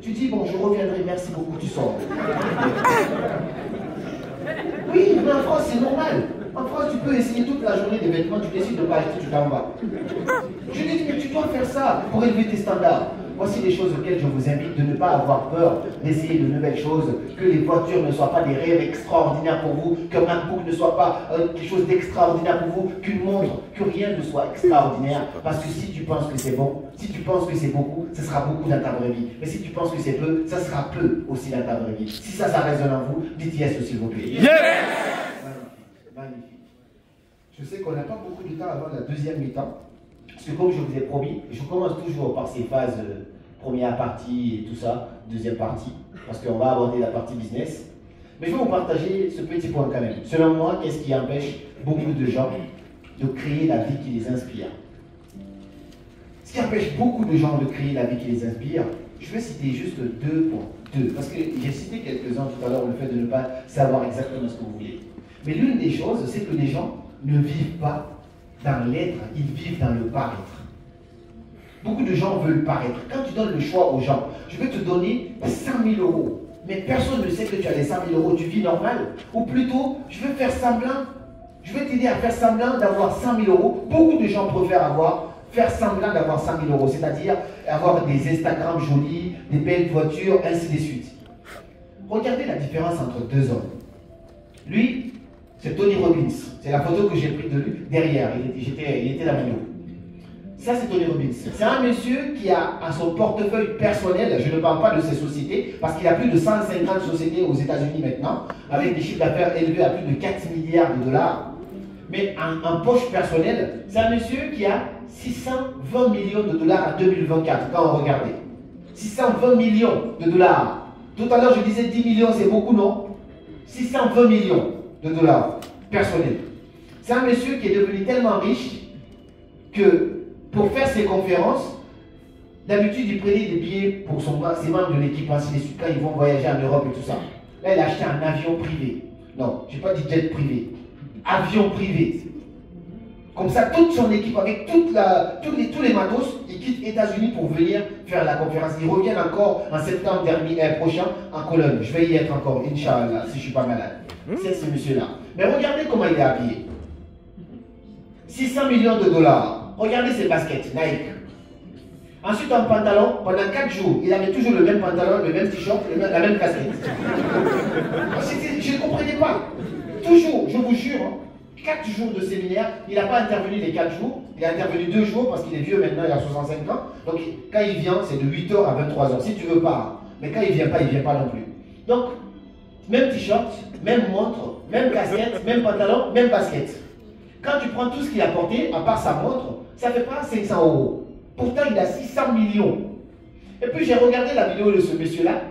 Tu dis, bon, je reviendrai, merci beaucoup, tu sors. Oui, mais en France, c'est normal. En France, tu peux essayer toute la journée des vêtements, tu décides de ne pas acheter, tu t'en vas. Je dis, mais tu dois faire ça pour élever tes standards. Voici les choses auxquelles je vous invite de ne pas avoir peur d'essayer de nouvelles choses, que les voitures ne soient pas des rêves extraordinaires pour vous, qu'un MacBook ne soit pas quelque chose d'extraordinaire pour vous, qu'une montre, que rien ne soit extraordinaire. Parce que si tu penses que c'est bon, si tu penses que c'est beaucoup, ce sera beaucoup dans ta vraie vie. Mais si tu penses que c'est peu, ça sera peu aussi dans ta vraie vie. Si ça résonne en vous, dites yes s'il vous plaît. Yes! Magnifique. Je sais qu'on n'a pas beaucoup de temps avant la deuxième mi-temps. Parce que comme je vous ai promis, je commence toujours par ces phases, première partie et tout ça, deuxième partie, parce qu'on va aborder la partie business. Mais je vais vous partager ce petit point quand même. Selon moi, qu'est-ce qui empêche beaucoup de gens de créer la vie qui les inspire? Ce qui empêche beaucoup de gens de créer la vie qui les inspire, je vais citer juste deux points. Parce que j'ai cité quelques-uns tout à l'heure, le fait de ne pas savoir exactement ce que vous voulez. Mais l'une des choses, c'est que les gens ne vivent pas dans l'être, ils vivent dans le paraître. Beaucoup de gens veulent paraître. Quand tu donnes le choix aux gens, je vais te donner 100 000 euros, mais personne ne sait que tu as les 100 000 euros, tu vis normal. Ou plutôt, je vais faire semblant, je vais t'aider à faire semblant d'avoir 100 000 euros. Beaucoup de gens préfèrent faire semblant d'avoir 100 000 euros, c'est-à-dire avoir des Instagram jolis, des belles voitures, ainsi de suite. Regardez la différence entre deux hommes. Lui, c'est Tony Robbins. C'est la photo que j'ai prise de lui derrière. Il était là maintenant. Ça, c'est Tony Robbins. C'est un monsieur qui a à son portefeuille personnel, je ne parle pas de ses sociétés, parce qu'il a plus de 150 sociétés aux États-Unis maintenant, avec des chiffres d'affaires élevés à plus de 4 milliards de dollars. Mais en poche personnelle, c'est un monsieur qui a 620 millions de dollars en 2024, quand on regardait. 620 millions de dollars. Tout à l'heure, je disais 10 millions, c'est beaucoup, non? 620 millions de dollars personnels. C'est un monsieur qui est devenu tellement riche que pour faire ses conférences, d'habitude il prenait des billets pour ses membres de l'équipe, ainsi de suite, quand ils vont voyager en Europe et tout ça. Là, il a acheté un avion privé. Non, je n'ai pas dit jet privé. Avion privé. Comme ça, toute son équipe, avec tous les matos, ils quittent États-Unis pour venir faire la conférence. Ils reviennent encore en septembre prochain en Cologne. Je vais y être encore, Inch'Allah, si je ne suis pas malade. C'est ce monsieur-là. Mais regardez comment il est habillé. 600 millions de dollars. Regardez ses baskets, Nike. Ensuite, en pantalon, pendant 4 jours, il avait toujours le même pantalon, le même t-shirt, la même casquette. Je ne comprenais pas. Toujours, je vous jure, 4 jours de séminaire, il n'a pas intervenu les 4 jours, il a intervenu 2 jours parce qu'il est vieux maintenant, il a 65 ans. Donc, quand il vient, c'est de 8h à 23h, si tu veux pas. Mais quand il ne vient pas non plus. Donc, même t-shirt, même montre, même casquette, même pantalon, même basket. Quand tu prends tout ce qu'il a porté, à part sa montre, ça ne fait pas 500 euros. Pourtant, il a 600 millions. Et puis, j'ai regardé la vidéo de ce monsieur-là,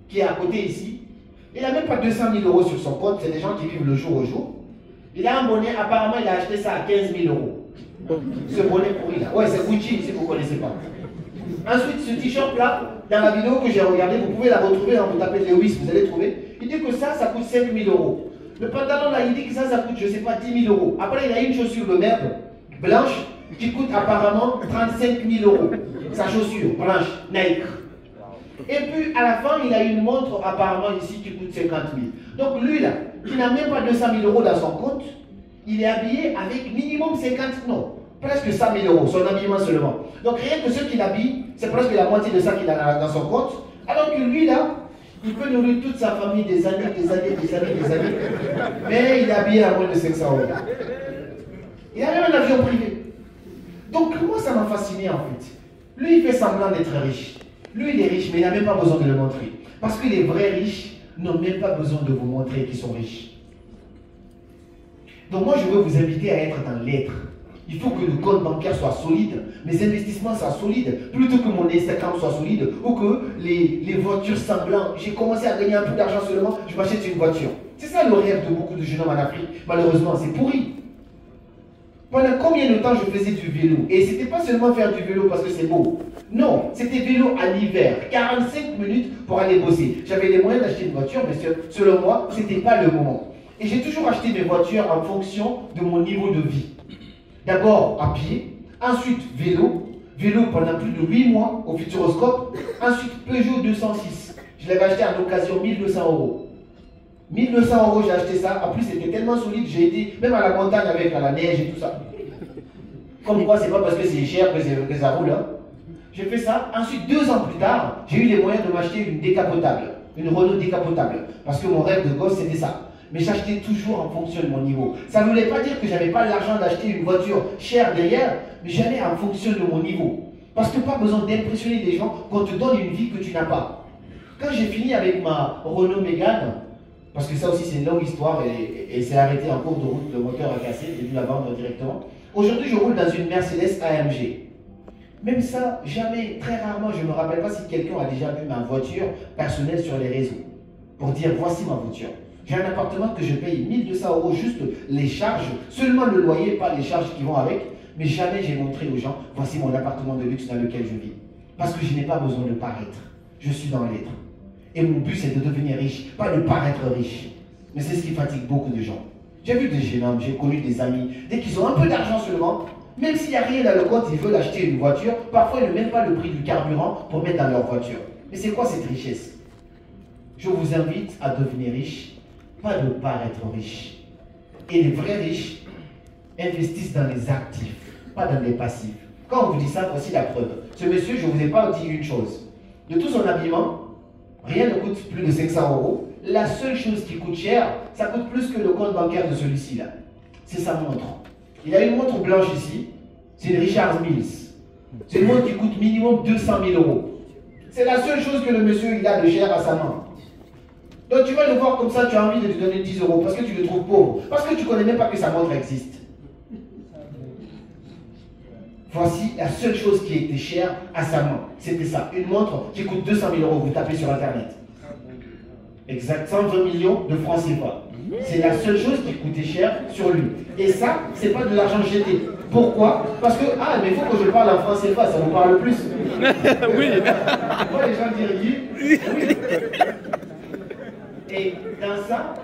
qui est à côté ici. Il n'a même pas 200 000 euros sur son compte. C'est des gens qui vivent le jour au jour. Il a un bonnet, apparemment, il a acheté ça à 15 000 euros. Ce bonnet pourri là. Ouais, c'est Gucci, si vous ne connaissez pas. Ensuite, ce t-shirt-là, dans la vidéo que j'ai regardée, vous pouvez la retrouver, vous tapez Lewis, vous allez trouver. Il dit que ça coûte 5 000 euros. Le pantalon là, il dit que ça coûte, je ne sais pas, 10 000 euros. Après, il a une chaussure de merde, blanche, qui coûte apparemment 35 000 euros. Sa chaussure, blanche, Nike. Et puis, à la fin, il a une montre apparemment ici qui coûte 50 000. Donc, lui là, qui n'a même pas 200 000 euros dans son compte, il est habillé avec minimum 50, non, presque 100 000 euros, son habillement seulement. Donc, rien que ce qu'il habille, c'est presque la moitié de ça qu'il a dans son compte. Alors que lui là, il peut nourrir toute sa famille des années. Mais il est habillé à moins de 500 euros. Il a même un avion privé. Donc, moi, ça m'a fasciné en fait. Lui, il fait semblant d'être riche. Lui, il est riche, mais il n'a même pas besoin de le montrer. Parce que les vrais riches n'ont même pas besoin de vous montrer qu'ils sont riches. Donc, moi, je veux vous inviter à être dans l'être. Il faut que le compte bancaire soit solide, mes investissements soient solides, plutôt que mon Instagram soit solide, ou que les voitures semblantes. J'ai commencé à gagner un peu d'argent seulement, je m'achète une voiture. C'est ça le rêve de beaucoup de jeunes hommes en Afrique. Malheureusement, c'est pourri. Pendant combien de temps je faisais du vélo? Et c'était pas seulement faire du vélo parce que c'est beau. Non, c'était vélo à l'hiver. 45 minutes pour aller bosser. J'avais les moyens d'acheter une voiture, mais selon moi, ce n'était pas le moment. Et j'ai toujours acheté mes voitures en fonction de mon niveau de vie. D'abord à pied, ensuite vélo, Vélo pendant plus de 8 mois au Futuroscope. Ensuite, Peugeot 206. Je l'avais acheté en occasion 1200 euros. 1200 euros, j'ai acheté ça. En plus, c'était tellement solide, j'ai été même à la montagne avec à la neige et tout ça. Comme quoi, c'est pas parce que c'est cher que ça roule. Hein. J'ai fait ça. Ensuite, 2 ans plus tard, j'ai eu les moyens de m'acheter une décapotable. Une Renault décapotable. Parce que mon rêve de gosse, c'était ça. Mais j'achetais toujours en fonction de mon niveau. Ça ne voulait pas dire que je n'avais pas l'argent d'acheter une voiture chère derrière, mais j'allais en fonction de mon niveau. Parce que pas besoin d'impressionner les gens qu'on te donne une vie que tu n'as pas. Quand j'ai fini avec ma Renault Mégane, parce que ça aussi c'est une longue histoire et c'est arrêté en cours de route, le moteur a cassé, j'ai dû la vendre directement. Aujourd'hui, je roule dans une Mercedes AMG. Même ça, jamais, très rarement, je ne me rappelle pas si quelqu'un a déjà vu ma voiture personnelle sur les réseaux. Pour dire, voici ma voiture. J'ai un appartement que je paye 1200 euros juste les charges, seulement le loyer, pas les charges qui vont avec. Mais jamais j'ai montré aux gens, voici mon appartement de luxe dans lequel je vis. Parce que je n'ai pas besoin de paraître. Je suis dans l'être. Et mon but, c'est de devenir riche, pas de paraître riche. Mais c'est ce qui fatigue beaucoup de gens. J'ai vu des jeunes hommes, j'ai connu des amis, dès qu'ils ont un peu d'argent seulement, même s'il n'y a rien dans le compte, ils veulent acheter une voiture, parfois ils ne mettent pas le prix du carburant pour mettre dans leur voiture. Mais c'est quoi cette richesse? Je vous invite à devenir riche, pas de paraître riche. Et les vrais riches investissent dans les actifs, pas dans les passifs. Quand on vous dit ça, voici la preuve. Ce monsieur, je ne vous ai pas dit une chose. De tout son habillement, rien ne coûte plus de 500 euros. La seule chose qui coûte cher, ça coûte plus que le compte bancaire de celui-ci là. C'est sa montre. Il a une montre blanche ici. C'est une Richard Mills. C'est une montre qui coûte minimum 200 000 euros. C'est la seule chose que le monsieur il a de cher à sa main. Donc tu vas le voir comme ça, tu as envie de lui donner 10 euros parce que tu le trouves pauvre. Parce que tu ne connais même pas que sa montre existe. Voici la seule chose qui était chère à sa main. C'était ça. Une montre qui coûte 200 000 euros. Vous tapez sur Internet. Exact. 120 millions de francs CFA. C'est la seule chose qui coûtait cher sur lui. Et ça, c'est pas de l'argent jeté. Pourquoi? Parce que, ah, mais il faut que je parle en francs CFA, ça vous parle plus. Oui. Pourquoi les gens disent oui? Et dans ça,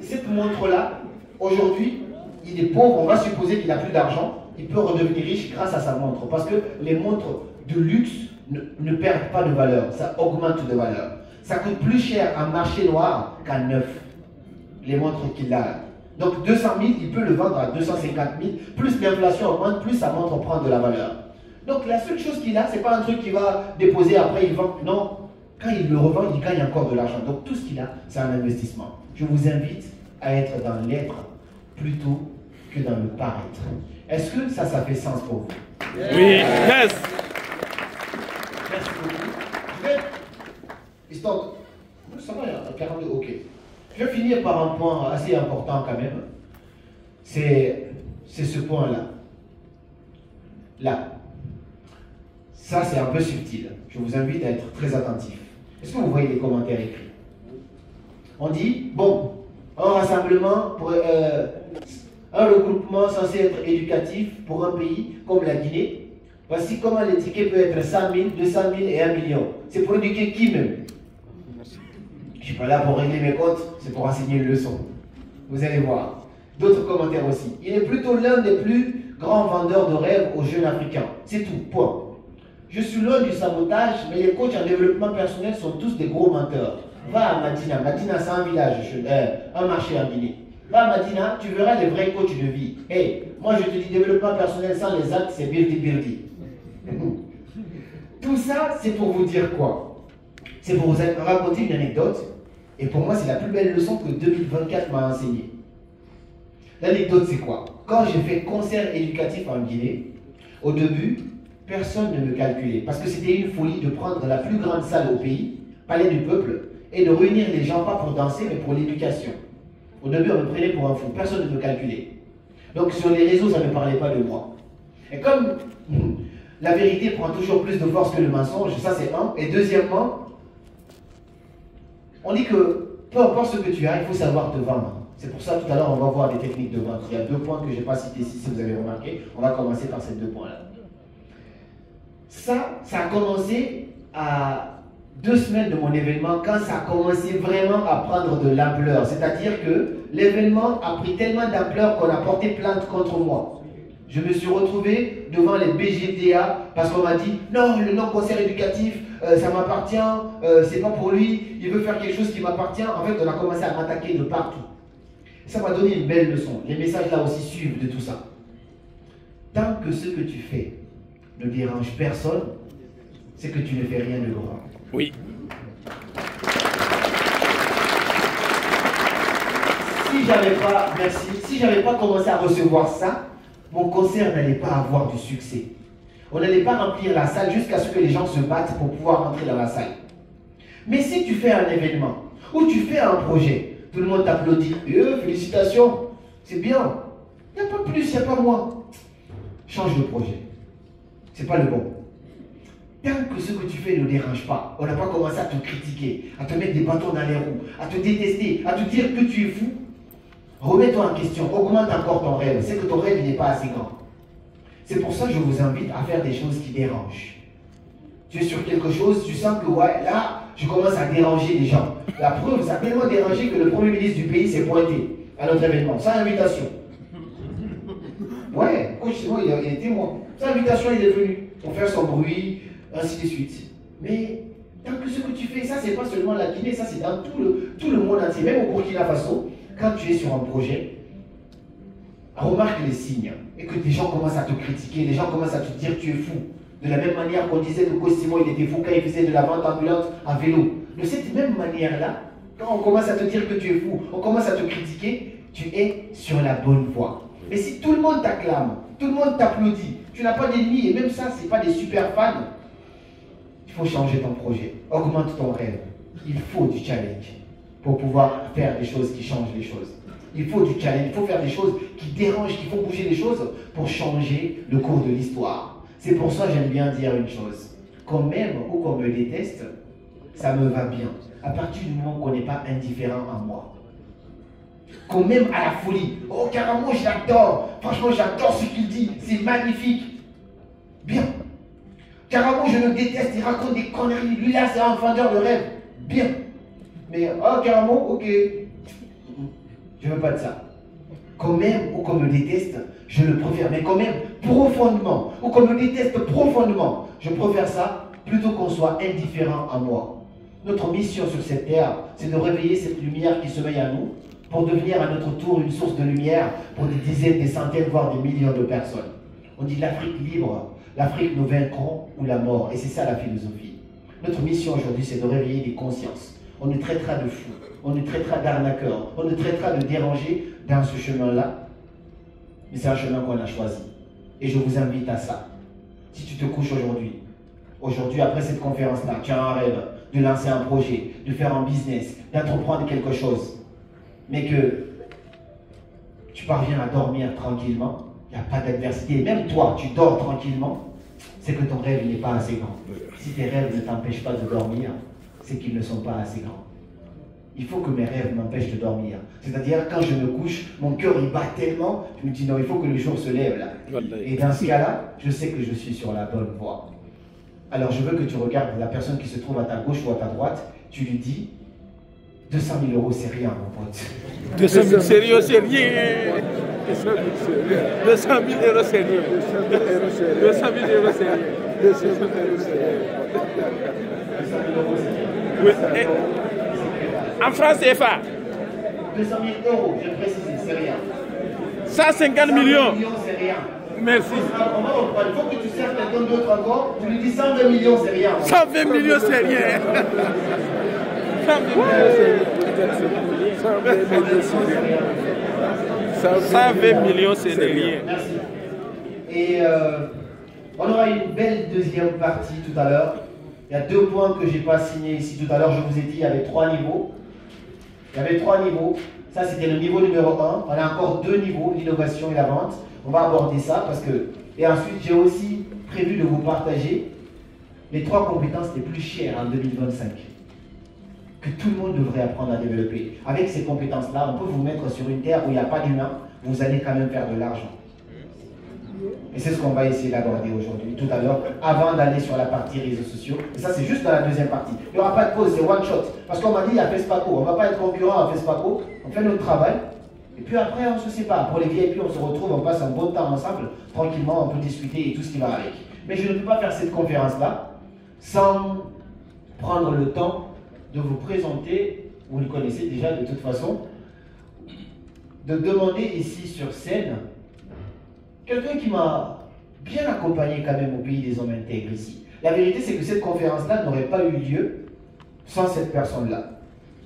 cette montre-là, aujourd'hui, il est pauvre, on va supposer qu'il n'a plus d'argent, il peut redevenir riche grâce à sa montre. Parce que les montres de luxe ne perdent pas de valeur, ça augmente de valeur. Ça coûte plus cher en marché noir qu'en neuf, les montres qu'il a. Donc 200 000, il peut le vendre à 250 000, plus l'inflation augmente, plus sa montre prend de la valeur. Donc la seule chose qu'il a, ce n'est pas un truc qu'il va déposer après, il vend. Non, quand il le revend, il gagne encore de l'argent. Donc tout ce qu'il a, c'est un investissement. Je vous invite à être dans l'être plutôt que dans le paraître. Est-ce que ça fait sens pour vous? Oui, yes. Merci beaucoup. Je vais, histoire de... Ça va, 42, ok. Je vais finir par un point assez important quand même. C'est ce point-là. Là. Ça, c'est un peu subtil. Je vous invite à être très attentif. Est-ce que vous voyez les commentaires écrits? On dit, bon, un rassemblement, un regroupement censé être éducatif pour un pays comme la Guinée. Voici comment les tickets peuvent être 100 000, 200 000 et 1 million. C'est pour éduquer qui même? Je ne suis pas là pour régler mes comptes, c'est pour enseigner une leçon. Vous allez voir. D'autres commentaires aussi. Il est plutôt l'un des plus grands vendeurs de rêves aux jeunes africains. C'est tout, point. Je suis loin du sabotage, mais les coachs en développement personnel sont tous des gros menteurs. Va à Madina. Madina, c'est un village, un marché en Guinée. Va à Madina, tu verras les vrais coachs de vie. Hey, moi je te dis développement personnel sans les actes, c'est birdi. Tout ça, c'est pour vous dire quoi? C'est pour vous raconter une anecdote. Et pour moi, c'est la plus belle leçon que 2024 m'a enseignée. L'anecdote, c'est quoi? Quand j'ai fait concert éducatif en Guinée, au début, personne ne me calculait. Parce que c'était une folie de prendre la plus grande salle au pays, Palais du Peuple, et de réunir les gens, pas pour danser, mais pour l'éducation. Au début, on me prenait pour un fou. Personne ne me calculait. Donc, sur les réseaux, ça ne parlait pas de moi. Et comme la vérité prend toujours plus de force que le mensonge, ça c'est un. Et deuxièmement, on dit que peu importe ce que tu as, il faut savoir te vendre. C'est pour ça, tout à l'heure, on va voir des techniques de vente. Il y a 2 points que je n'ai pas cités ici, si vous avez remarqué. On va commencer par ces 2 points-là. Ça a commencé à 2 semaines de mon événement, quand ça a commencé vraiment à prendre de l'ampleur. C'est-à-dire que l'événement a pris tellement d'ampleur qu'on a porté plainte contre moi. Je me suis retrouvé devant les BGTA parce qu'on m'a dit non, le non-concert éducatif, ça m'appartient, c'est pas pour lui, il veut faire quelque chose qui m'appartient. En fait, on a commencé à m'attaquer de partout. Ça m'a donné une belle leçon. Les messages là aussi suivent de tout ça. Tant que ce que tu fais ne dérange personne, c'est que tu ne fais rien de grand. Oui. Si j'avais pas commencé à recevoir ça, mon concert n'allait pas avoir du succès. On n'allait pas remplir la salle jusqu'à ce que les gens se battent pour pouvoir rentrer dans la salle. Mais si tu fais un événement, ou tu fais un projet, tout le monde t'applaudit, félicitations, c'est bien. Il n'y a pas plus, il n'y a pas moins. Change de projet. C'est pas le bon. Tant que ce que tu fais ne dérange pas, on n'a pas commencé à te critiquer, à te mettre des bâtons dans les roues, à te détester, à te dire que tu es fou, remets-toi en question, augmente encore ton rêve. C'est que ton rêve n'est pas assez grand. C'est pour ça que je vous invite à faire des choses qui dérangent. Tu es sur quelque chose, tu sens que ouais, là, je commence à déranger les gens. La preuve, ça a tellement dérangé que le premier ministre du pays s'est pointé à notre événement, sans invitation. Ouais, justement, il est témoin. Sans invitation, il est venu pour faire son bruit, ainsi de suite. Mais tant que ce que tu fais, ça, c'est pas seulement la Guinée, ça, c'est dans tout le monde entier, même au Burkina Faso. Quand tu es sur un projet, remarque les signes et que des gens commencent à te critiquer, les gens commencent à te dire que tu es fou. De la même manière qu'on disait que Cosimo il était fou quand il faisait de la vente ambulante à vélo. De cette même manière-là, quand on commence à te dire que tu es fou, on commence à te critiquer, tu es sur la bonne voie. Mais si tout le monde t'acclame, tout le monde t'applaudit, tu n'as pas d'ennemis et même ça, ce n'est pas des super fans, il faut changer ton projet, augmente ton rêve. Il faut du challenge pour pouvoir faire des choses qui changent les choses. Il faut du challenge, il faut faire des choses qui dérangent, qui font bouger les choses pour changer le cours de l'histoire. C'est pour ça que j'aime bien dire une chose. Qu'on m'aime ou qu'on me déteste, ça me va bien. À partir du moment qu'on n'est pas indifférent à moi. Qu'on m'aime à la folie. Oh, carrément, je l'adore. Franchement, j'adore ce qu'il dit. C'est magnifique. Bien. Carrément, je le déteste. Il raconte des conneries. Lui, là, c'est un vendeur de rêve. Bien. Mais, oh, carrément, ok. Je ne veux pas de ça. Qu'on m'aime ou qu'on me déteste, je le préfère. Mais qu'on m'aime profondément ou qu'on me déteste profondément, je préfère ça plutôt qu'on soit indifférent à moi. Notre mission sur cette terre, c'est de réveiller cette lumière qui sommeille à nous pour devenir à notre tour une source de lumière pour des dizaines, des centaines, voire des millions de personnes. On dit l'Afrique libre, l'Afrique nous vaincrons ou la mort. Et c'est ça la philosophie. Notre mission aujourd'hui, c'est de réveiller des consciences. On nous traitera de fous, on nous traitera d'arnaqueurs, on nous traitera de dérangés dans ce chemin-là. Mais c'est un chemin qu'on a choisi. Et je vous invite à ça. Si tu te couches aujourd'hui, après cette conférence-là, tu as un rêve de lancer un projet, de faire un business, d'entreprendre quelque chose, mais que tu parviens à dormir tranquillement, il n'y a pas d'adversité, même toi, tu dors tranquillement, c'est que ton rêve n'est pas assez grand. Si tes rêves ne t'empêchent pas de dormir, c'est qu'ils ne sont pas assez grands. Il faut que mes rêves m'empêchent de dormir. C'est-à-dire, quand je me couche, mon cœur il bat tellement, je me dis non, il faut que le jour se lève là. Et dans ce cas-là, je sais que je suis sur la bonne voie. Alors je veux que tu regardes la personne qui se trouve à ta gauche ou à ta droite, tu lui dis 200 000 €, c'est rien, mon pote. 200 000 sérieux, c'est rien. 200 000 €, c'est rien. 200 000 €, c'est rien. 200 000 €, c'est rien. Oui. En France CFA. 200 000 €, je précise, c'est rien. 150 millions. C'est rien. Merci. Il faut que tu serves quelqu'un d'autre encore. Tu lui dis 120 millions, c'est rien. 120 millions, c'est rien. 120 millions, c'est rien. Merci. Et on aura une belle deuxième partie tout à l'heure. Il y a 2 points que je n'ai pas signés ici tout à l'heure. Je vous ai dit, il y avait 3 niveaux. Il y avait 3 niveaux. Ça, c'était le niveau numéro 1. On a encore 2 niveaux, l'innovation et la vente. On va aborder ça parce que... Et ensuite, j'ai aussi prévu de vous partager les 3 compétences les plus chères en 2025 que tout le monde devrait apprendre à développer. Avec ces compétences-là, on peut vous mettre sur une terre où il n'y a pas d'humain, vous allez quand même faire de l'argent. Et c'est ce qu'on va essayer d'aborder aujourd'hui, tout à l'heure, avant d'aller sur la partie réseaux sociaux. Et ça, c'est juste dans la deuxième partie. Il n'y aura pas de pause, c'est one shot. Parce qu'on m'a dit, il y a FESPACO. On ne va pas être concurrent à FESPACO. On fait notre travail. Et puis après, on se sépare. Pour les VIP, on se retrouve, on passe un bon temps ensemble, tranquillement, on peut discuter et tout ce qui va avec. Mais je ne peux pas faire cette conférence-là sans prendre le temps de vous présenter, vous le connaissez déjà de toute façon, de demander ici sur scène quelqu'un qui m'a bien accompagné quand même au pays des hommes intègres ici. La vérité, c'est que cette conférence-là n'aurait pas eu lieu sans cette personne-là.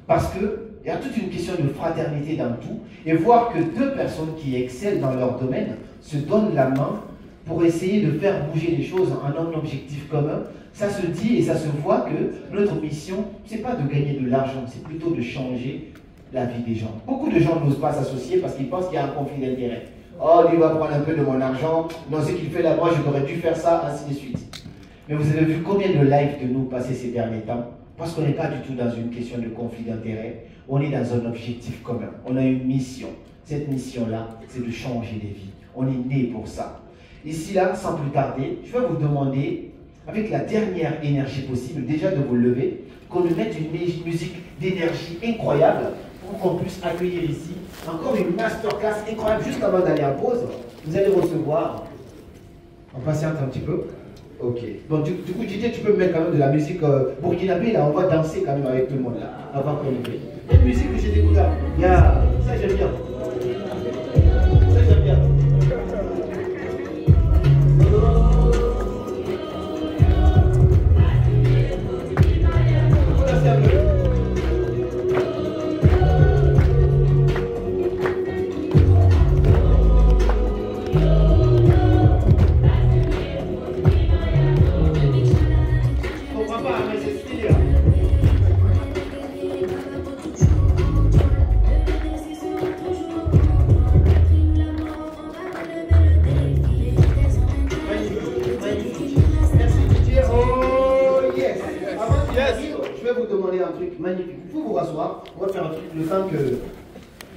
Parce qu'il y a toute une question de fraternité dans tout, et voir que deux personnes qui excellent dans leur domaine se donnent la main pour essayer de faire bouger les choses en un objectif commun, ça se dit et ça se voit que notre mission, ce n'est pas de gagner de l'argent, c'est plutôt de changer la vie des gens. Beaucoup de gens n'osent pas s'associer parce qu'ils pensent qu'il y a un conflit d'intérêts. Oh, lui va prendre un peu de mon argent, non, ce qu'il fait là, moi je devrais dû faire ça, ainsi de suite. Mais vous avez vu combien de lives de nous passer ces derniers temps? Parce qu'on n'est pas du tout dans une question de conflit d'intérêts, on est dans un objectif commun, on a une mission. Cette mission-là, c'est de changer les vies. On est né pour ça. Ici, là, sans plus tarder, je vais vous demander, avec la dernière énergie possible, déjà de vous lever, qu'on nous mette une musique d'énergie incroyable pour qu'on puisse accueillir ici encore une masterclass incroyable. Juste avant d'aller en pause, vous allez recevoir, on patiente un petit peu. Ok. Bon, du coup, Didier, tu peux me mettre quand même de la musique burkinabé, là, on va danser quand même avec tout le monde, là, avant qu'on y fait. Une musique que j'ai découvert, il y a... ça j'aime bien. Ça j'aime bien. Magnifique. Vous pouvez vous rasseoir. On va faire un truc le temps que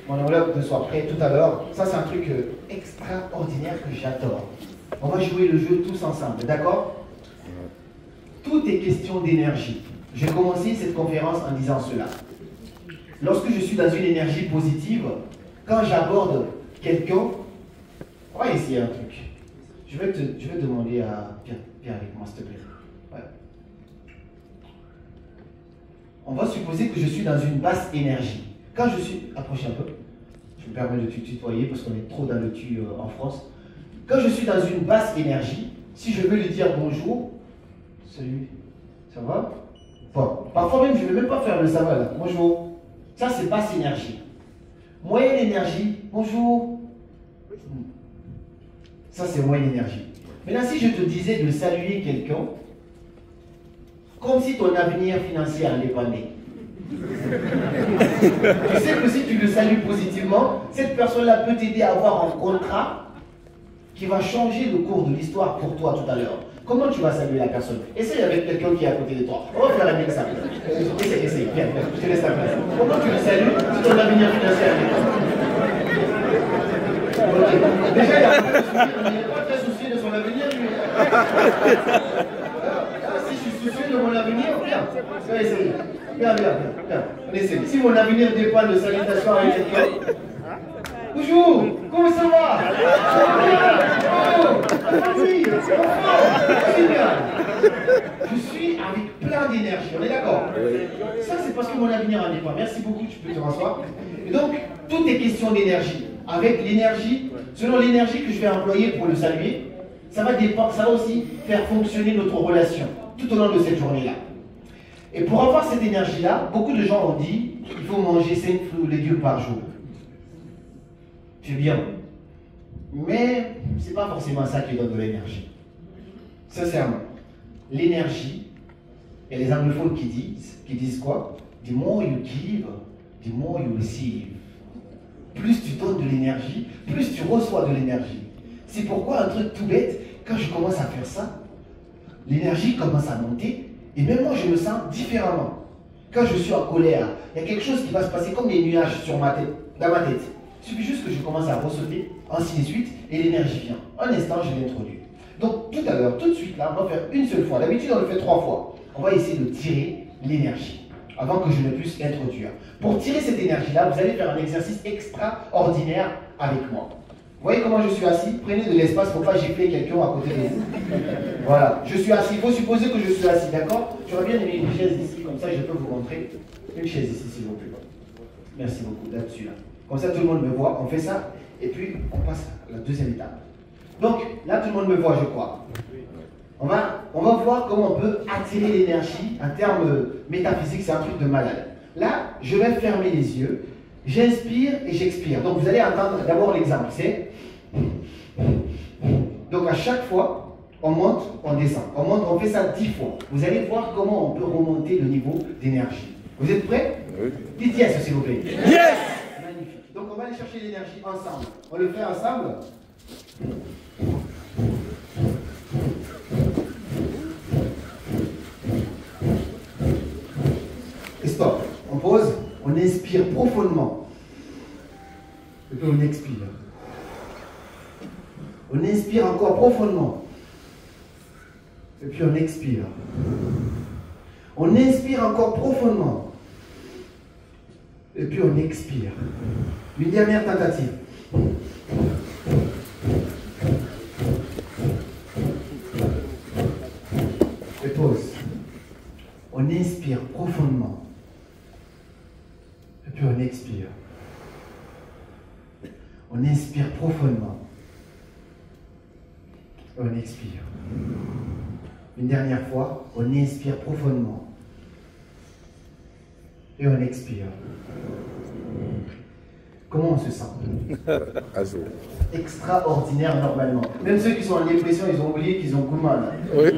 mon enveloppe soit prête tout à l'heure. Ça, c'est un truc extraordinaire que j'adore. On va jouer le jeu tous ensemble, d'accord? Tout est question d'énergie. J'ai commencé cette conférence en disant cela. Lorsque je suis dans une énergie positive, quand j'aborde quelqu'un, on va essayer un truc. Je vais demander à Pierre avec moi, s'il te plaît. Ouais. On va supposer que je suis dans une basse énergie. Quand je suis... Approchez un peu. Je me permets de te tutoyer parce qu'on est trop dans le tu en France. Quand je suis dans une basse énergie, si je veux lui dire bonjour, salut, ça va? Bon, parfois même, je ne vais même pas faire le ça va là. Bonjour. Ça, c'est basse énergie. Moyenne énergie, bonjour. Ça, c'est moyenne énergie. Maintenant, si je te disais de saluer quelqu'un, comme si ton avenir financier en dépendait. Tu sais que si tu le salues positivement, cette personne-là peut t'aider à avoir un contrat qui va changer le cours de l'histoire pour toi tout à l'heure. Comment tu vas saluer la personne? Essaye avec quelqu'un qui est à côté de toi. On va faire un exemple. Essaye. Viens, je te laisse la place. Comment tu le salues si ton avenir financier en dépend? Okay. Déjà, il n'est pas très soucié de son avenir, lui. De mon avenir, viens. On va essayer. Viens. On essaie. Si mon avenir dépend de salutations à quelqu'un. Bonjour, comment ça va? Famille, génial. Je suis avec plein d'énergie, on est d'accord? Ça, c'est parce que mon avenir en dépend. Merci beaucoup, tu peux te rasseoir. Et donc, tout est question d'énergie. Avec l'énergie, selon l'énergie que je vais employer pour le saluer, ça va aussi faire fonctionner notre relation tout au long de cette journée-là. Et pour avoir cette énergie-là, beaucoup de gens ont dit qu'il faut manger 5 fruits ou légumes par jour. C'est bien. Mais ce n'est pas forcément ça qui donne de l'énergie. Sincèrement, l'énergie, il y a les anglophones qui disent quoi? The more you give, the more you receive. Plus tu donnes de l'énergie, plus tu reçois de l'énergie. C'est pourquoi un truc tout bête, quand je commence à faire ça, l'énergie commence à monter, et même moi je me sens différemment. Quand je suis en colère, il y a quelque chose qui va se passer comme des nuages sur ma tête, dans ma tête. Il suffit juste que je commence à ressauter, ainsi de suite, et l'énergie vient. Un instant, je l'introduis. Donc tout à l'heure, tout de suite là, on va faire une seule fois. D'habitude, on le fait 3 fois. On va essayer de tirer l'énergie. avant que je ne puisse introduire. Pour tirer cette énergie-là, vous allez faire un exercice extraordinaire avec moi. Vous voyez comment je suis assis? Prenez de l'espace pour ne pas gifler quelqu'un à côté de vous. Voilà, je suis assis. Il faut supposer que je suis assis, d'accord? J'aurais bien aimé une chaise ici, comme ça je peux vous montrer. Une chaise ici, s'il vous plaît. Merci beaucoup, là-dessus. Là. Comme ça, tout le monde me voit. On fait ça, et puis on passe à la deuxième étape. Donc, là, tout le monde me voit, je crois. On va voir comment on peut attirer l'énergie. En termes métaphysiques, c'est un truc de malade. Là, je vais fermer les yeux. J'inspire et j'expire. Donc, vous allez entendre d'abord l'exemple. C'est... Donc, à chaque fois, on monte, on descend. On monte, on fait ça 10 fois. Vous allez voir comment on peut remonter le niveau d'énergie. Vous êtes prêts? Oui. Dites yes, s'il vous plaît. Yes! Magnifique. Donc, on va aller chercher l'énergie ensemble. On le fait ensemble. Et stop. On pose, on inspire profondément. Et puis on expire. On inspire encore profondément. Et puis on expire. On inspire encore profondément. Et puis on expire. Une dernière tentative. Et pause. On inspire profondément. Et puis on expire. On inspire profondément. Et on expire. Une dernière fois, on inspire profondément. Et on expire. Comment on se sent? Extraordinaire normalement. Même ceux qui sont en dépression, ils ont oublié qu'ils ont Goumon. Oui.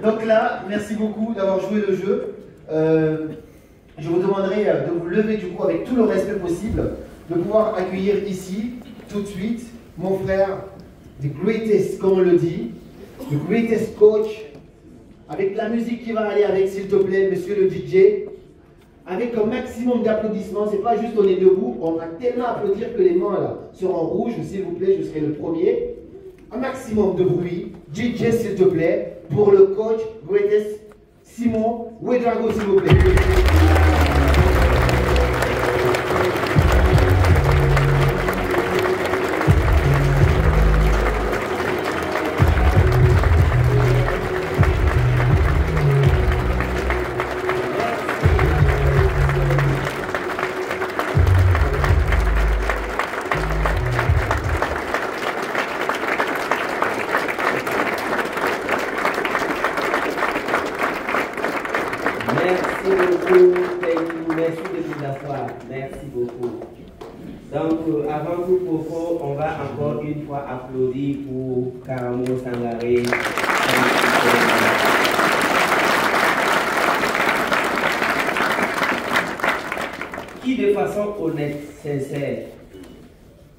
Donc là, merci beaucoup d'avoir joué le jeu. Je vous demanderai de vous lever du coup avec tout le respect possible, de pouvoir accueillir ici, tout de suite, mon frère, the greatest, comme on le dit, the greatest coach, avec la musique qui va aller avec, s'il te plaît, monsieur le DJ, avec un maximum d'applaudissements. C'est pas juste on est debout, on va tellement applaudir que les mains là seront rouges, s'il vous plaît, je serai le premier. Un maximum de bruit, DJ s'il te plaît, pour le coach, greatest, Simon Ouedraogo s'il vous plaît. Applaudir pour Karamo Sangaré. Qui de façon honnête, sincère,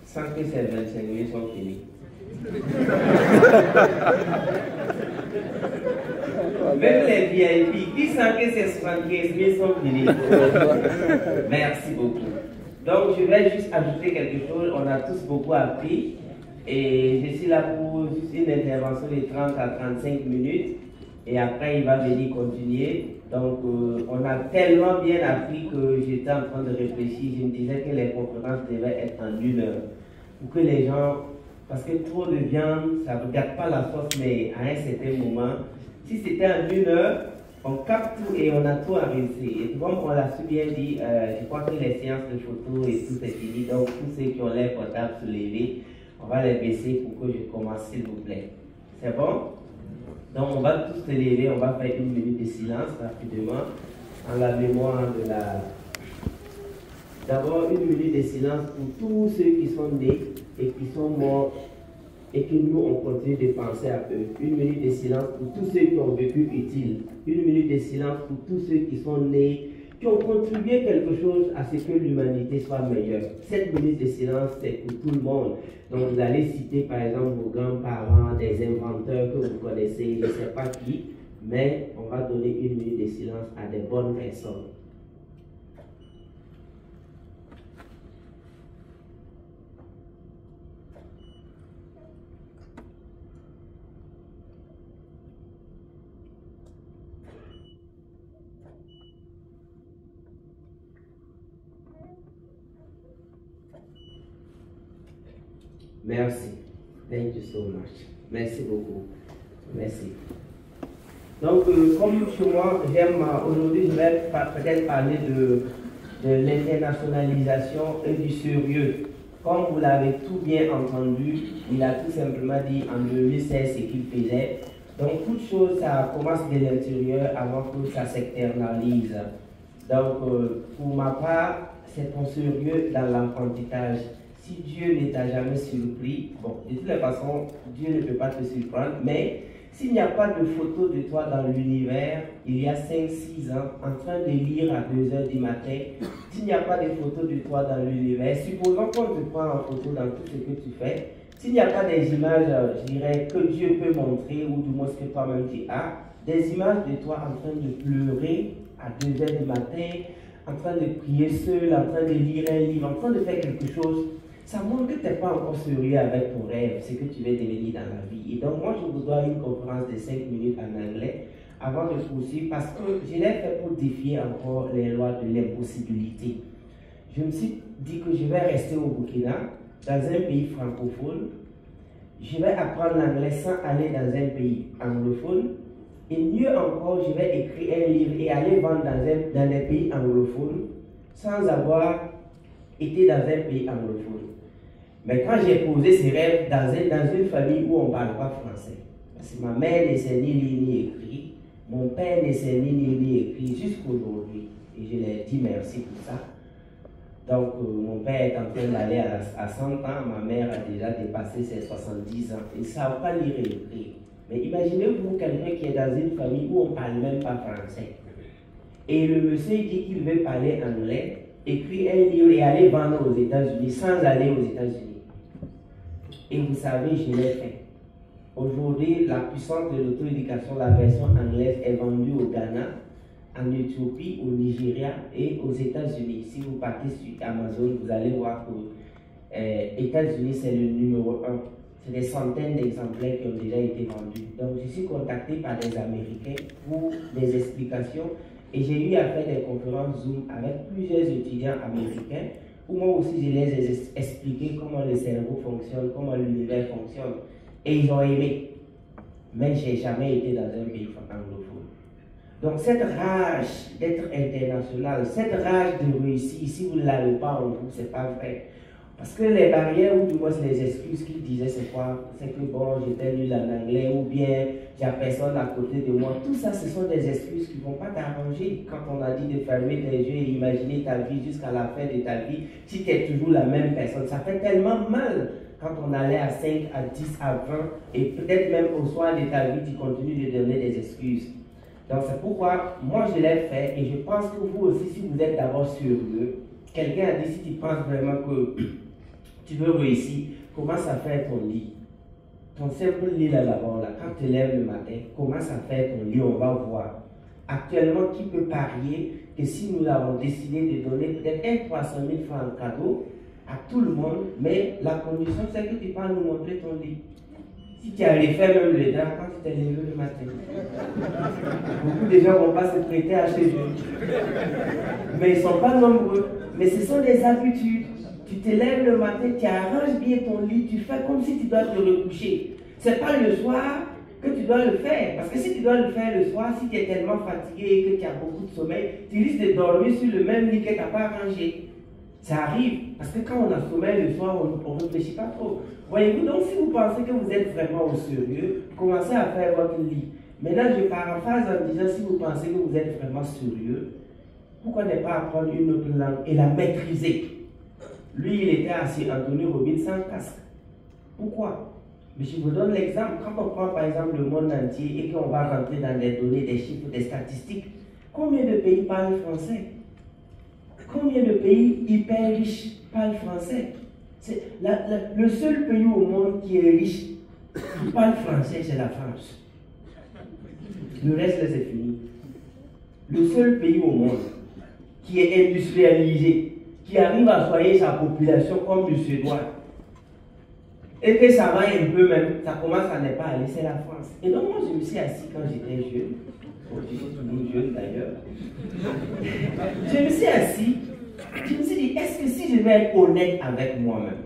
sans que ces 25 minutes sont finies. Même les VIP, qui sent que ces 75 000 sont finis. Merci beaucoup. Donc je vais juste ajouter quelque chose, on a tous beaucoup appris. Et je suis là pour juste une intervention de 30 à 35 minutes. Et après, il va venir continuer. Donc, on a tellement bien appris que j'étais en train de réfléchir. Je me disais que les conférences devaient être en 1 heure. Pour que les gens... Parce que trop de viande, ça ne gâte pas la sauce, mais à un certain moment, si c'était en 1 heure, on capte tout et on a tout enregistré. Et comme on l'a si bien dit, je crois que les séances de photos et tout est fini. Donc, tous ceux qui ont l'air portables se lever. On va les baisser pour que je commence, s'il vous plaît. C'est bon? Donc, on va tous se lever, on va faire 1 minute de silence rapidement, en la mémoire de la... D'abord, 1 minute de silence pour tous ceux qui sont nés et qui sont morts et que nous, on continue de penser à eux. 1 minute de silence pour tous ceux qui ont vécu utile. 1 minute de silence pour tous ceux qui sont nés, qui ont contribué quelque chose à ce que l'humanité soit meilleure. 7 minutes de silence, c'est pour tout le monde. Donc vous allez citer par exemple vos grands-parents, des inventeurs que vous connaissez, je ne sais pas qui, mais on va donner 1 minute de silence à des bonnes personnes. Merci. Thank you so much. Merci beaucoup. Merci. Donc, comme chez moi, aujourd'hui, je vais peut-être parler de l'internationalisation et du sérieux. Comme vous l'avez tout bien entendu, il a tout simplement dit en 2016 ce qu'il faisait. Donc, toute chose, ça commence de l'intérieur avant que ça s'externalise. Donc, pour ma part, c'est ton sérieux dans l'apprentissage. Si Dieu ne t'a jamais surpris, bon, de toutes les façons, Dieu ne peut pas te surprendre, mais s'il n'y a pas de photo de toi dans l'univers, il y a 5-6 ans, en train de lire à 2 h du matin, s'il n'y a pas de photo de toi dans l'univers, supposons qu'on te prend en photo dans tout ce que tu fais, s'il n'y a pas des images, je dirais, que Dieu peut montrer, ou du moins ce que toi-même tu as, des images de toi en train de pleurer à 2 h du matin, en train de prier seul, en train de lire un livre, en train de faire quelque chose, ça montre que tu n'es pas encore sérieux avec ton rêve, ce que tu veux devenir dans la vie. Et donc, moi, je vous dois une conférence de 5 minutes en anglais avant de poursuivre parce que je l'ai fait pour défier encore les lois de l'impossibilité. Je me suis dit que je vais rester au Burkina, dans un pays francophone. Je vais apprendre l'anglais sans aller dans un pays anglophone. Et mieux encore, je vais écrire un livre et aller vendre dans des pays anglophones sans avoir été dans un pays anglophone. Mais quand j'ai posé ces rêves dans une famille où on ne parle pas français, parce que ma mère ne sait ni lire ni écrire, mon père ne sait ni lire ni écrire jusqu'aujourd'hui, et je leur dis merci pour ça. Donc mon père est en train d'aller à 100 ans, ma mère a déjà dépassé ses 70 ans, ils ne savent pas lire et écrire. Mais imaginez-vous quelqu'un qui est dans une famille où on ne parle même pas français. Et le monsieur dit qu'il veut parler anglais, écrire un livre et aller vendre aux États-Unis sans aller aux États-Unis. Et vous savez, je l'ai fait. Aujourd'hui, la puissance de l'auto-éducation, la version anglaise est vendue au Ghana, en Éthiopie, au Nigeria et aux États-Unis. Si vous partez sur Amazon, vous allez voir que États-Unis, c'est le numéro 1. C'est des centaines d'exemplaires qui ont déjà été vendus. Donc, je suis contacté par des Américains pour des explications. Et j'ai eu à faire des conférences Zoom avec plusieurs étudiants américains où moi aussi je les ai expliqué comment le cerveau fonctionne, comment l'univers fonctionne. Et ils ont aimé. Mais je n'ai jamais été dans un pays anglophone. Donc cette rage d'être international, cette rage de réussir, si vous ne l'avez pas en vous, ce n'est pas vrai. Parce que les barrières, ou du moins les excuses qu'ils disaient, c'est quoi? C'est que bon, j'étais nul en anglais, ou bien il n'y a personne à côté de moi. Tout ça, ce sont des excuses qui ne vont pas t'arranger. Quand on a dit de fermer tes yeux et imaginer ta vie jusqu'à la fin de ta vie, si tu es toujours la même personne, ça fait tellement mal quand on allait à 5, à 10, à 20, et peut-être même au soir de ta vie, tu continues de donner des excuses. Donc c'est pourquoi moi je l'ai fait, et je pense que vous aussi, si vous êtes d'abord sérieux, quelqu'un a dit si tu penses vraiment que tu veux réussir, commence à faire ton lit. Ton simple lit là-bas, là, quand tu te lèves le matin, commence à faire ton lit, on va voir. Actuellement, qui peut parier que si nous avons décidé de donner peut-être 300 000 francs en cadeau à tout le monde, mais la condition c'est que tu vas nous montrer ton lit. Si tu as refait même le drap quand tu t'es levé le matin. Beaucoup de gens ne vont pas se prêter à chez eux. Mais ils ne sont pas nombreux. Mais ce sont des habitudes. Tu te lèves le matin, tu arranges bien ton lit, tu fais comme si tu dois te recoucher. Ce n'est pas le soir que tu dois le faire. Parce que si tu dois le faire le soir, si tu es tellement fatigué et que tu as beaucoup de sommeil, tu risques de dormir sur le même lit que tu n'as pas arrangé. Ça arrive. Parce que quand on a sommeil le soir, on ne réfléchit pas trop. Voyez-vous, donc si vous pensez que vous êtes vraiment au sérieux, commencez à faire votre lit. Maintenant, je paraphrase en disant, si vous pensez que vous êtes vraiment sérieux, pourquoi ne pas apprendre une autre langue et la maîtriser? Lui, il était assis, Anthony Robbins, sans casque. Pourquoi? Mais je vous donne l'exemple. Quand on prend par exemple le monde entier et qu'on va rentrer dans des données, des chiffres, des statistiques, combien de pays parlent français? Combien de pays hyper riches parlent français? Le seul pays au monde qui est riche, qui parle français, c'est la France. Le reste, c'est fini. Le seul pays au monde qui est industrialisé, qui arrive à soigner sa population comme le Suédois, et que ça va un peu même, ça commence à ne pas aller, c'est la France. Et donc moi je me suis assis quand j'étais jeune, je suis toujours jeune d'ailleurs, je me suis assis, je me suis dit, est-ce que si je vais être honnête avec moi-même,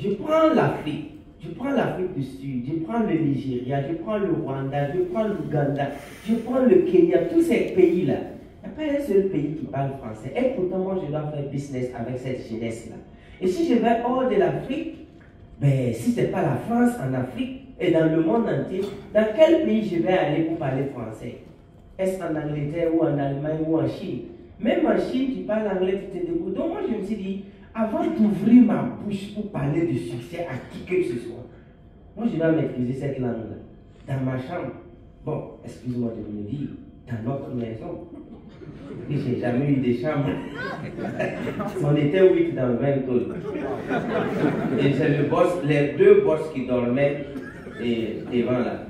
Je prends l'Afrique. Je prends l'Afrique du Sud, je prends le Nigeria, je prends le Rwanda, je prends l'Ouganda, je prends le Kenya, tous ces pays-là. Il n'y a pas un seul pays qui parle français. Et pourtant, moi, je dois faire business avec cette jeunesse-là. Et si je vais hors de l'Afrique, ben, si ce n'est pas la France en Afrique et dans le monde entier, dans quel pays je vais aller pour parler français? Est-ce en Angleterre ou en Allemagne ou en Chine? Même en Chine, tu parles anglais, tu te débrouilles. Donc moi, je me suis dit, avant d'ouvrir ma bouche pour parler de succès à qui que ce soit, moi, je dois maîtriser cette langue-là. Dans ma chambre, bon, excuse-moi de vous le dire, dans notre maison, et j'ai jamais eu de chambre. On était 8 dans 20 tôles. Et c'est le boss, les 2 boss qui dormaient devant là.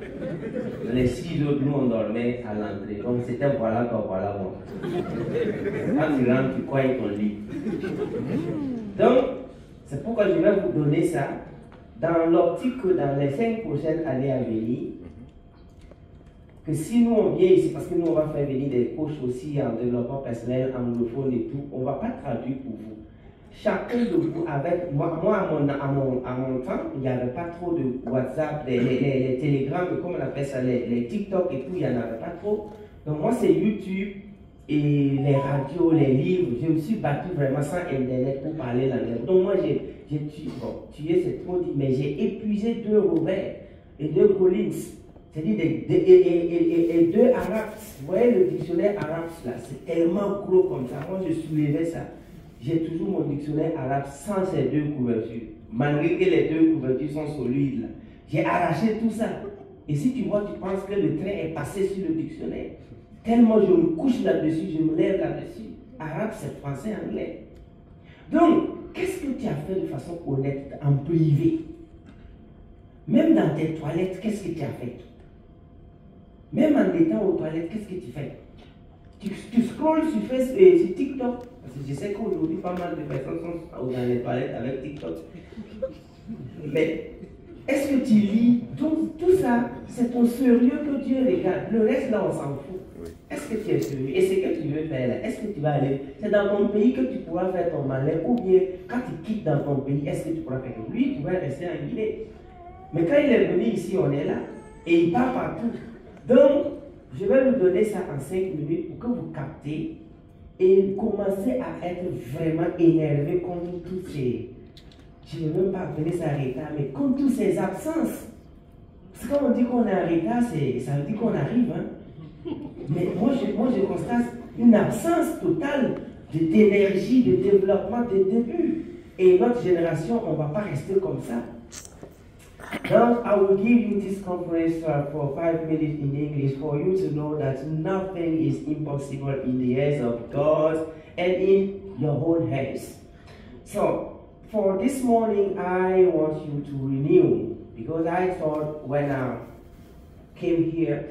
Les 6 autres, nous, on dormait à l'entrée. Donc c'était voilà toi, voilà moi. Quand tu rentres, tu crois ton lit. Donc, c'est pourquoi je vais vous donner ça dans l'optique que dans les 5 prochaines années à venir, que si nous on vient ici, parce que nous on va faire venir des coachs aussi en développement personnel, anglophone et tout, on ne va pas traduire pour vous. Chacun de vous, avec moi à mon temps, il n'y avait pas trop de WhatsApp, les télégrammes, comme on appelle ça, les TikTok et tout, il n'y en avait pas trop. Donc moi c'est YouTube et les radios, les livres, je me suis battu vraiment sans Internet pour parler l'anglais. Donc moi j'ai tué, c'est trop dit, mais j'ai épuisé 2 Robert et 2 Collins. C'est-à-dire et 2 arabes. Vous voyez le dictionnaire arabe là, c'est tellement gros comme ça. Moi je soulevais ça. J'ai toujours mon dictionnaire arabe sans ces 2 couvertures. Malgré que les 2 couvertures sont solides là. J'ai arraché tout ça. Et si tu vois, tu penses que le train est passé sur le dictionnaire. Tellement je me couche là-dessus, je me lève là-dessus. Arabe, c'est français, anglais. Donc, qu'est-ce que tu as fait de façon honnête en privé? Même dans tes toilettes, qu'est-ce que tu as fait? Même en étant aux toilettes, qu'est-ce que tu fais? Tu scrolles sur Facebook et sur TikTok. Parce que je sais qu'aujourd'hui, pas mal de personnes sont dans les toilettes avec TikTok. Mais est-ce que tu lis? Donc, tout ça, c'est ton sérieux que Dieu regarde. Le reste, là, on s'en fout. Est-ce que tu es sérieux? Et c'est ce que tu veux faire là? Est-ce que tu vas aller? C'est dans ton pays que tu pourras faire ton malin. Ou bien, quand tu quittes dans ton pays, est-ce que tu pourras faire? Lui, tu vas rester en Guinée. Mais quand il est venu ici, on est là. Et il part partout. Donc, je vais vous donner ça en 5 minutes pour que vous captez et commencez à être vraiment énervé contre tous ces... Je ne veux même pas appeler ça retard, mais contre toutes ces absences. Parce que quand on dit qu'on est en retard, ça veut dire qu'on arrive. Hein? Mais moi, je constate une absence totale d'énergie, de développement, de début. Et notre génération, on ne va pas rester comme ça. Now, I will give you this conference for 5 minutes in English for you to know that nothing is impossible in the hands of God and in your own hands. So, for this morning, I want you to renew, because I thought when I came here,